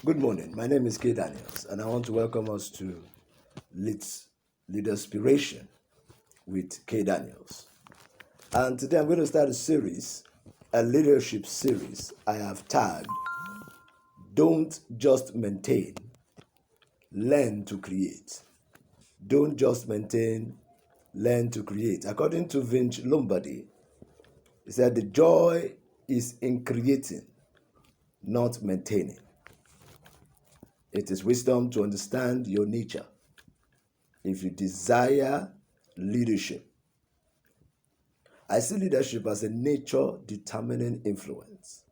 Good morning. My name is K. Daniels, and I want to welcome us to Leaderspiration with K. Daniels. And today I'm going to start a leadership series I have tagged Don't Just Maintain, Learn to Create. Don't just maintain, learn to create. According to Vince Lombardi, he said the joy is in creating, not maintaining. It is wisdom to understand your nature. If you desire leadership, I see leadership as a nature-determining influence.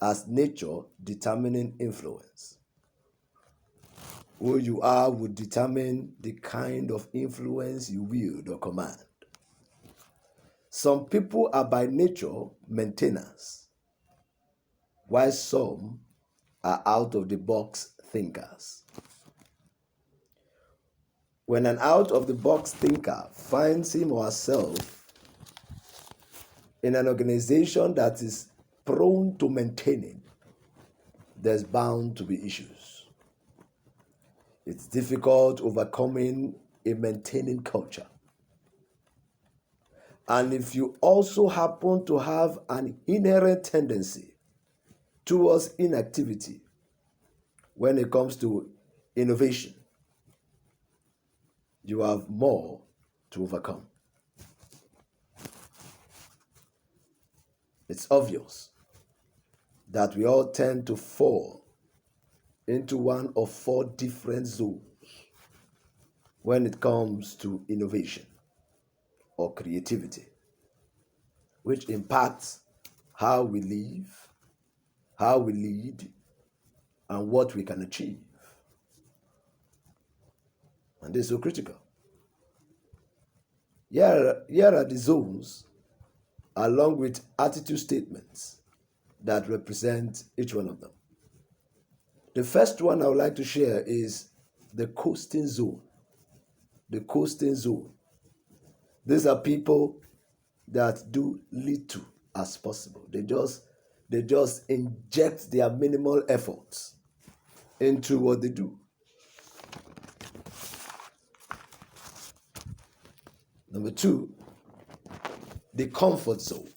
As nature-determining influence. Who you are will determine the kind of influence you wield or command. Some people are by nature maintainers, while some are out-of-the-box thinkers. When an out-of-the-box thinker finds him or herself in an organization that is prone to maintaining, there's bound to be issues. It's difficult overcoming a maintaining culture. And if you also happen to have an inherent tendency towards inactivity when it comes to innovation, you have more to overcome. It's obvious that we all tend to fall into one of four different zones when it comes to innovation or creativity, which impacts how we live, how we lead, and what we can achieve. And this is so critical. Here are the zones, along with attitude statements that represent each one of them. The first one I would like to share is the coasting zone. The coasting zone. These are people that do little as possible. They just inject their minimal efforts into what they do. Number two, the comfort zone.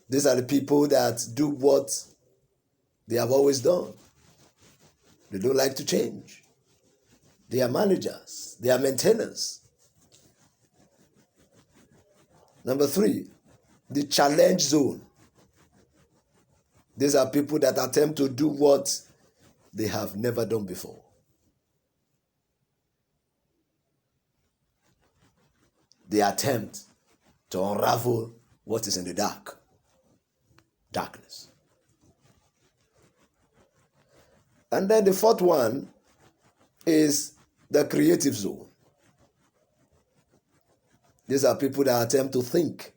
These are the people that do what they have always done. They don't like to change. They are managers. They are maintainers. Number three, the challenge zone. These are people that attempt to do what they have never done before. They attempt to unravel what is in the darkness. And then the fourth one is the creative zone. These are people that attempt to think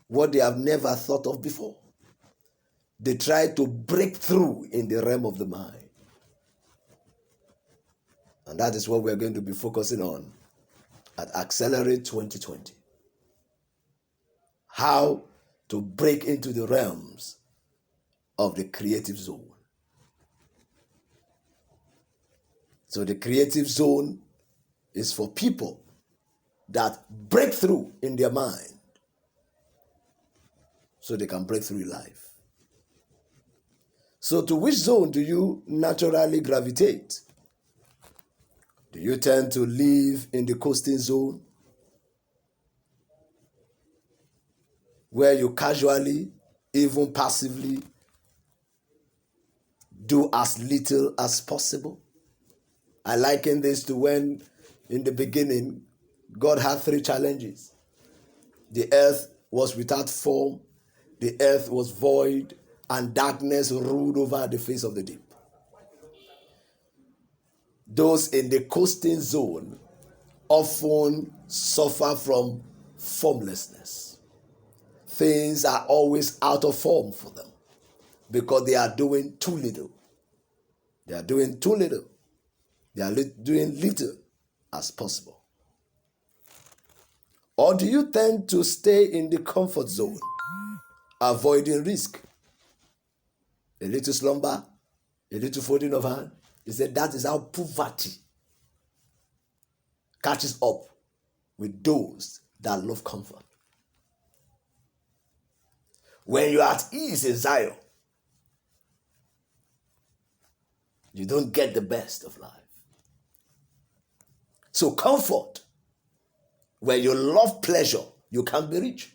what they have never thought of before. They try to break through in the realm of the mind. And that is what we're going to be focusing on at Accelerate 2020. How to break into the realms of the creative zone. So the creative zone is for people that break through in their mind so they can break through in life. So to which zone do you naturally gravitate? Do you tend to live in the coasting zone, where you casually, even passively, do as little as possible? I liken this to when, in the beginning, God had three challenges. The earth was without form, the earth was void, and darkness ruled over the face of the deep. Those in the coasting zone often suffer from formlessness. Things are always out of form for them because they are doing too little. They are doing too little. They are doing little as possible. Or do you tend to stay in the comfort zone, avoiding risk? a little slumber, a little folding of hand. He said that is how poverty catches up with those that love comfort. When you are at ease in Zion, you don't get the best of life. So comfort, when you love pleasure, you can't be rich.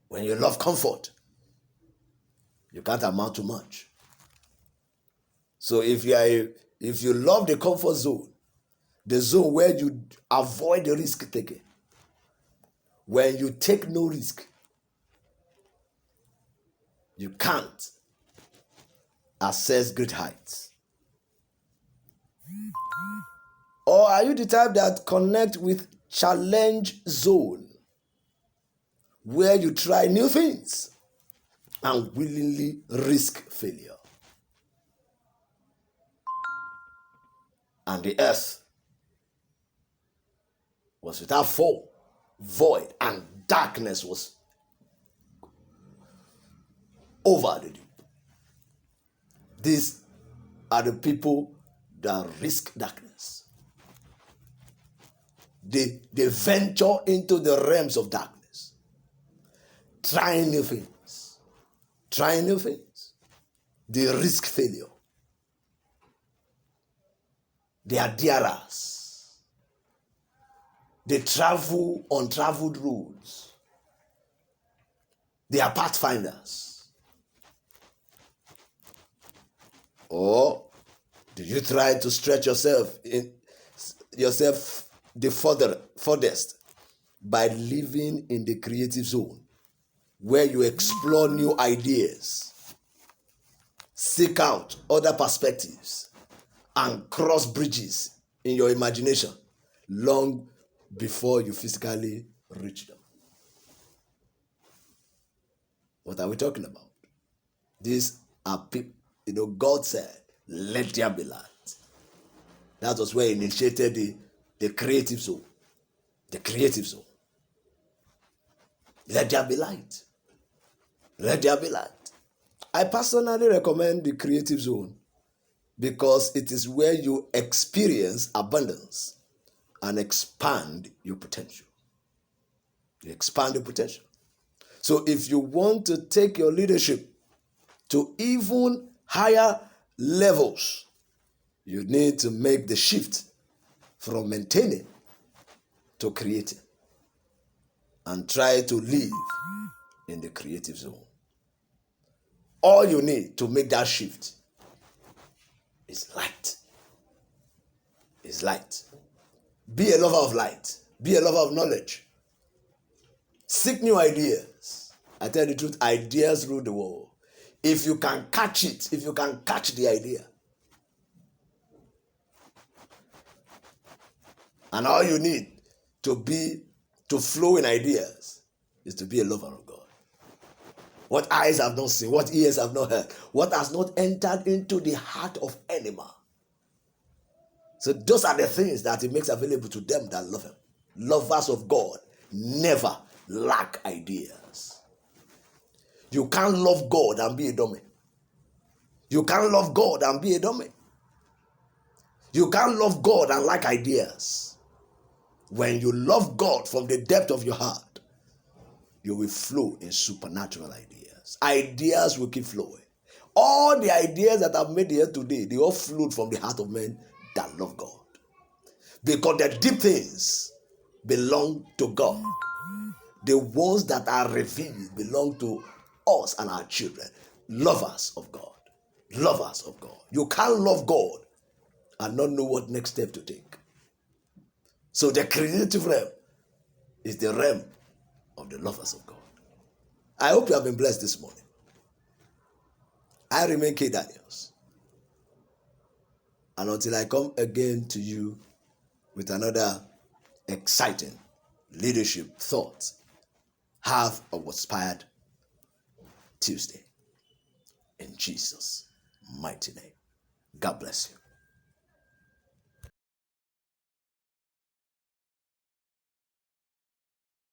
When you love comfort, you can't amount to much. So if you love the comfort zone, the zone where you avoid the risk taking, when you take no risk, you can't access great heights. Or are you the type that connect with challenge zone, where you try new things and willingly risk failure? And the earth was without form, void, and darkness was over the deep. These are the people that risk darkness. They venture into the realms of darkness, trying new things. They risk failure. They are dares. They travel untraveled roads. They are pathfinders. Or do you try to stretch yourself the furthest by living in the creative zone, where you explore new ideas, seek out other perspectives, and cross bridges in your imagination long before you physically reach them? What are we talking about? These are people, God said, let there be light. That was where he initiated the creative zone. The creative zone. Let there be light. Let there be light. I personally recommend the creative zone because it is where you experience abundance and expand your potential. You expand your potential. So if you want to take your leadership to even higher levels, you need to make the shift from maintaining to creating and try to live in the creative zone. All you need to make that shift is light. Is light. Be a lover of light. Be a lover of knowledge. Seek new ideas. I tell you the truth, ideas rule the world. If you can catch it, if you can catch the idea, and all you need to flow in ideas is to be a lover of God. What eyes have not seen, what ears have not heard, what has not entered into the heart of any man. So those are the things that he makes available to them that love him. Lovers of God never lack ideas. You can't love God and be a dummy. You can't love God and be a dummy. You can't love God and lack ideas. When you love God from the depth of your heart, you will flow in supernatural ideas. Ideas will keep flowing. All the ideas that I've made here today, they all flowed from the heart of men that love God. Because the deep things belong to God. The ones that are revealed belong to us and our children. Lovers of God. Lovers of God. You can't love God and not know what next step to take. So the creative realm is the realm of the lovers of God. I hope you have been blessed this morning. I remain K. Daniels. And until I come again to you with another exciting leadership thought, have a inspired Tuesday. In Jesus' mighty name. God bless you.